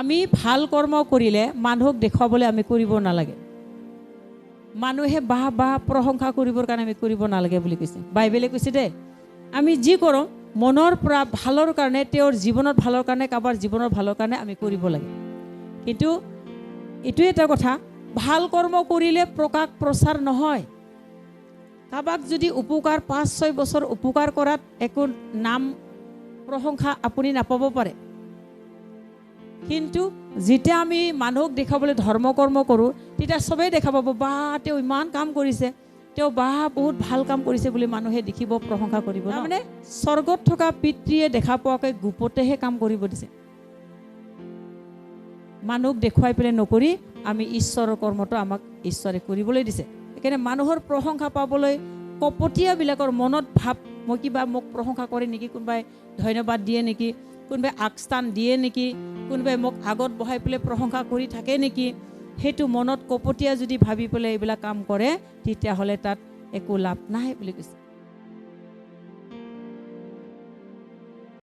আমি ভাল কৰ্ম কৰিলে মানুহক দেখুৱাবলৈ আমি কৰিব নালাগে। মানুহে বাহ প্ৰশংসা কৰিবৰ কাৰণে আমি কৰিব নালাগে বুলি কৈছে। বাইবেলে কৈছে দে, আমি যি কৰোঁ মনৰ পৰা ভালৰ কাৰণে, তেওঁৰ জীৱনত ভালৰ কাৰণে, কাৰোবাৰ জীৱনৰ ভালৰ কাৰণে আমি কৰিব লাগে। কিন্তু এইটো এটা কথা, ভাল কৰ্ম কৰিলে প্ৰকাশ প্ৰচাৰ নহয়। কাৰোবাক যদি উপকাৰ 5-6 বছৰ উপকাৰ কৰাত একো নাম প্ৰশংসা আপুনি নাপাব পাৰে। কিন্তু যেতিয়া আমি মানুহক দেখাবলৈ ধৰ্ম কৰ্ম কৰোঁ, তেতিয়া চবেই দেখা পাব, বা তেওঁ ইমান কাম কৰিছে, তেওঁ বহুত ভাল কাম কৰিছে বুলি মানুহে দেখিব, প্ৰশংসা কৰিব। তাৰমানে স্বৰ্গত থকা পিতৃয়ে দেখা পোৱাকৈ গোপতেহে কাম কৰিব দিছে। মানুহক দেখুৱাই পেলাই নকৰি আমি ঈশ্বৰৰ কৰ্মটো আমাক ঈশ্বৰে কৰিবলৈ দিছে। সেইকাৰণে মানুহৰ প্ৰশংসা পাবলৈ কপটীয়াবিলাকৰ মনত ভাৱ, মোক প্ৰশংসা কৰে নেকি, কোনোবাই ধন্যবাদ দিয়ে নেকি, কোনোবাই আগস্থান দিয়ে নেকি, কোনোবাই মোক আগত বহাই পেলাই প্ৰশংসা কৰি থাকে নেকি, সেইটো মনত কপটীয়া যদি ভাবি পেলাই এইবিলাক কাম কৰে, তেতিয়াহ'লে তাত একো লাভ নাই বুলি কৈছে।